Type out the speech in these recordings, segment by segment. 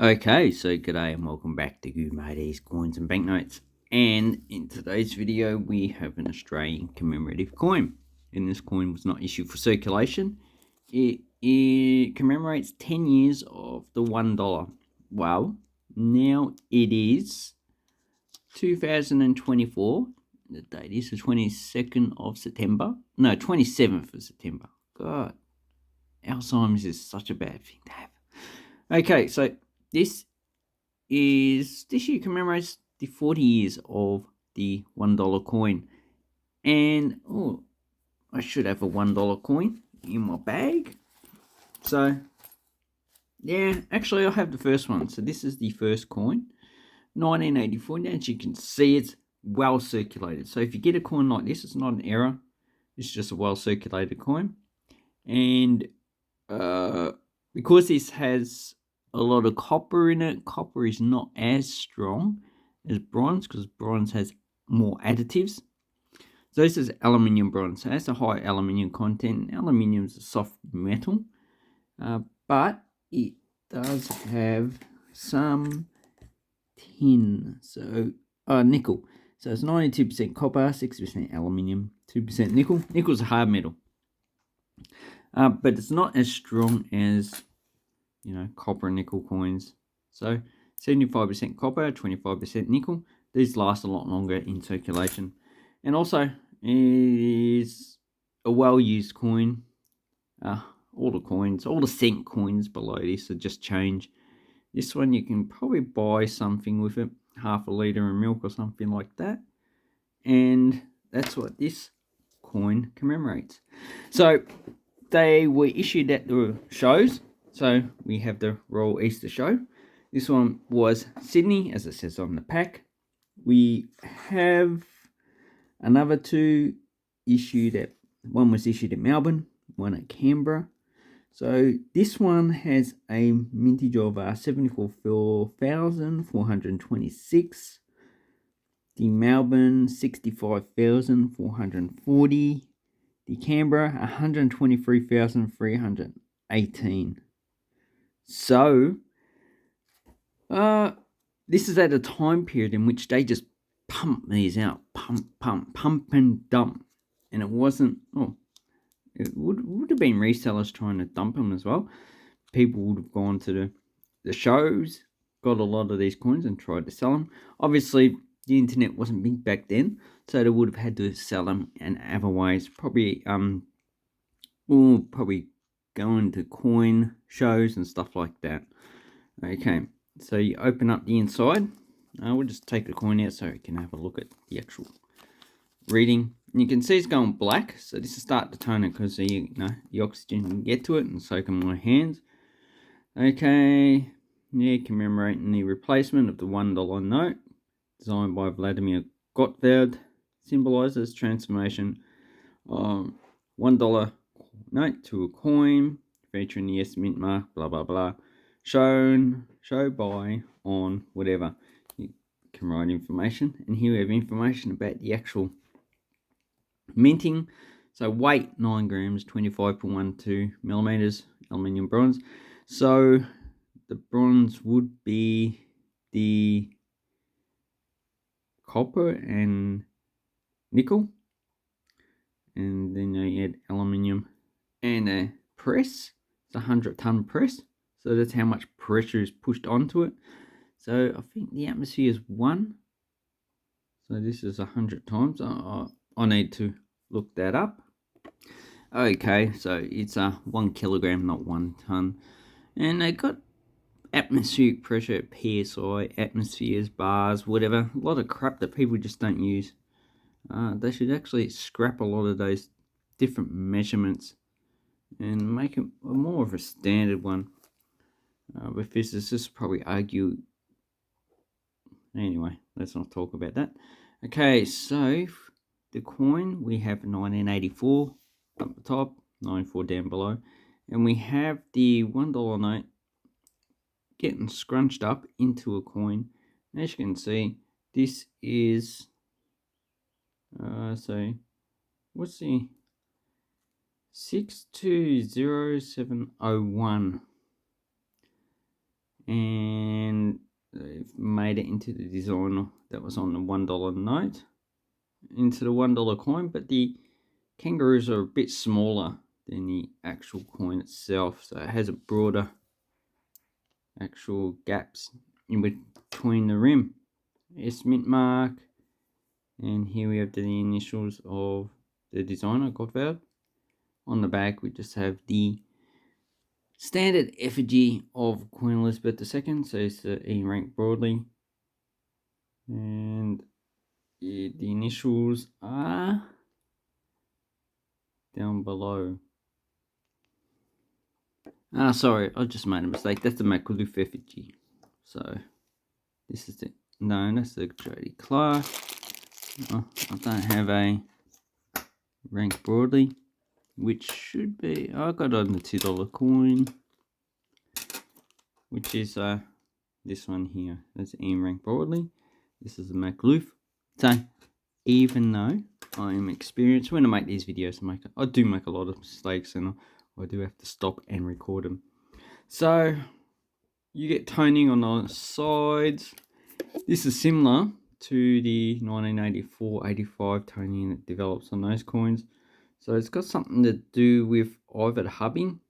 Okay, so g'day and welcome back to Mateys Coins and Banknotes. And in today's video, we have an Australian commemorative coin. And this coin was not issued for circulation. It commemorates 10 years of the $1. Well, now it is 2024. The date is the 22nd of September. No, 27th of September. God, Alzheimer's is such a bad thing to have. Okay, so this year commemorates the 40 years of the $1 coin. And I should have a $1 coin in my bag. So yeah, actually I have the first one. So this is the first coin, 1984. Now as you can see, it's well circulated. So if you get a coin like this, it's not an error. It's just a well circulated coin. And because this has a lot of copper in it, copper is not as strong as bronze because bronze has more additives. So this is aluminium bronze. So it has a high aluminium content. Aluminium is a soft metal, but it does have some tin. So nickel. So it's 92% copper, 6% aluminium, 2% nickel. Nickel's a hard metal. But it's not as strong as, copper and nickel coins. So 75% copper, 25% nickel. These last a lot longer in circulation. And also, it is a well-used coin. All the cent coins below this are just change. This one you can probably buy something with it, half a litre of milk or something like that. And that's what this coin commemorates. So they were issued at the shows. So we have the Royal Easter Show. This one was Sydney, as it says on the pack. We have another two one was issued at Melbourne, one at Canberra. So this one has a mintage of 74,426. The Melbourne, 65,440. The Canberra, 123,318. So, this is at a time period in which they just pump these out. Pump and dump. And it wasn't, it would have been resellers trying to dump them as well. People would have gone to the shows, got a lot of these coins and tried to sell them. Obviously, the internet wasn't big back then, so they would have had to sell them in other ways. Probably going to coin shows and stuff like that. Okay, so you open up the inside. We'll just take the coin out so you can have a look at the actual reading. And you can see it's going black, so this is starting to tone it because the oxygen can get to it and soak in my hands. Okay, yeah, commemorating the replacement of the $1 note, designed by Vladimir Gottfeld, symbolizes transformation of $1 note to a coin, featuring the S mint mark, blah blah blah, show by, on, whatever. You can write information, and here we have information about the actual minting. So weight 9 grams, 25.12 millimeters, aluminium bronze. So the bronze would be the copper and nickel, and then you add aluminium and a press. It's a 100-ton press, so that's how much pressure is pushed onto it. So I think the atmosphere is 1, so this is 100 times. I need to look that up. Okay, so it's 1 kilogram, not 1 ton. And they got atmospheric pressure, PSI, atmospheres, bars, whatever. A lot of crap that people just don't use. They should actually scrap a lot of those different measurements and make it more of a standard one. But physicists probably argue. Anyway, let's not talk about that. Okay, so the coin, we have 1984 up the top, 94 down below, and we have the $1 note getting scrunched up into a coin. As you can see, this is so what's the 620701, and made it into the design that was on the $1 note, into the $1 coin, but the kangaroos are a bit smaller than the actual coin itself, so it has a broader actual gaps in between the rim. S mint mark, and here we have the initials of the designer, Godveld. On the back we just have the standard effigy of Queen Elizabeth II, so it's the E rank broadly, and the initials are down below. Sorry, I just made a mistake. That's the MacLoof effigy. So this is that's the Jodie Clark. Oh, I don't have a rank broadly, which should be, I got it on the $2 coin, which is this one here. That's E rank broadly. This is the MacLoof. So even though I am experienced when I make these videos, I do make a lot of mistakes, and I do have to stop and record them. So you get toning on the sides. This is similar to the 1984-85 toning that develops on those coins. So it's got something to do with either the hubbing.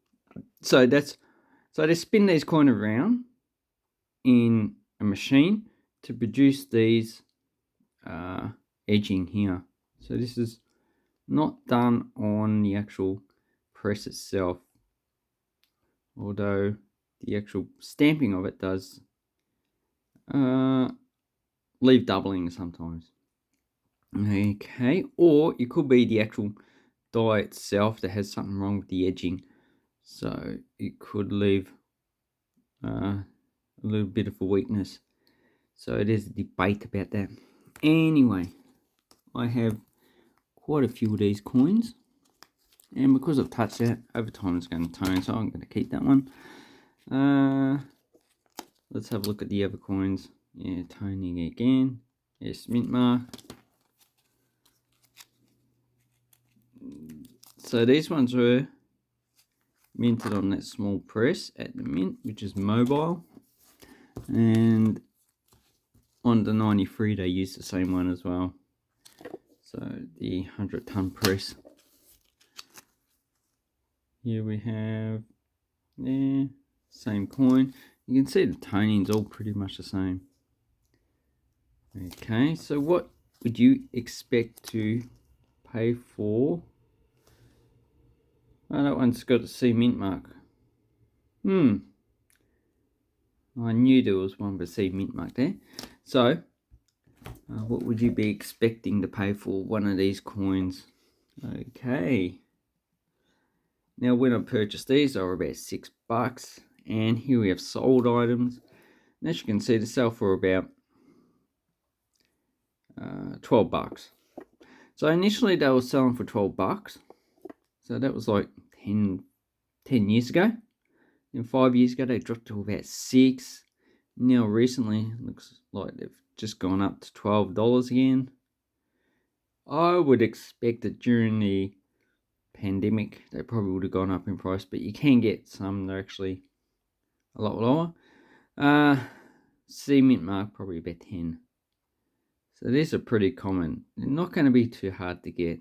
So they spin these coins around in a machine to produce these edging here. So this is not done on the actual press itself, although the actual stamping of it does leave doubling sometimes. Okay, or it could be the actual die itself that has something wrong with the edging, so it could leave a little bit of a weakness. So there's a debate about that. Anyway, I have quite a few of these coins, and because I've touched that, over time it's going to tone, so I'm going to keep that one. Let's have a look at the other coins. Yeah, toning again. Yes, mint mark. So these ones were minted on that small press at the mint, which is mobile, and on the 93 they used the same one as well. So the 100-ton press. Here we have same coin. You can see the toning's all pretty much the same. Okay, so what would you expect to pay for? Oh, that one's got a C mint mark. I knew there was one with a C mint mark there. So what would you be expecting to pay for one of these coins? Okay, now when I purchased these, they were about $6, and here we have sold items, and as you can see, they sell for about $12. So initially they were selling for $12, so that was like 10 years ago. Then 5 years ago they dropped to about $6. Now recently looks like they've just gone up to $12 again. I would expect that during the pandemic they probably would have gone up in price, but you can get some that are actually a lot lower. C mint mark probably about 10. So these are pretty common. They're not going to be too hard to get.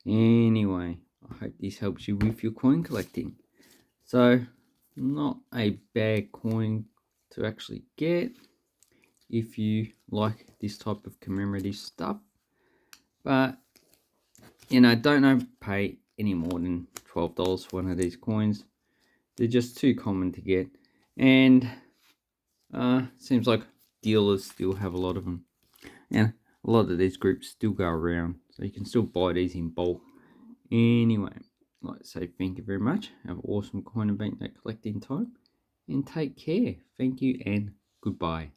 Anyway, I hope this helps you with your coin collecting. So not a bad coin to actually get if you like this type of commemorative stuff, but don't pay any more than $12 for one of these coins. They're just too common to get, and seems like dealers still have a lot of them, and a lot of these groups still go around, so you can still buy these in bulk. Anyway, I'd like to say thank you very much. Have an awesome coin and banknote collecting time, and take care. Thank you and goodbye.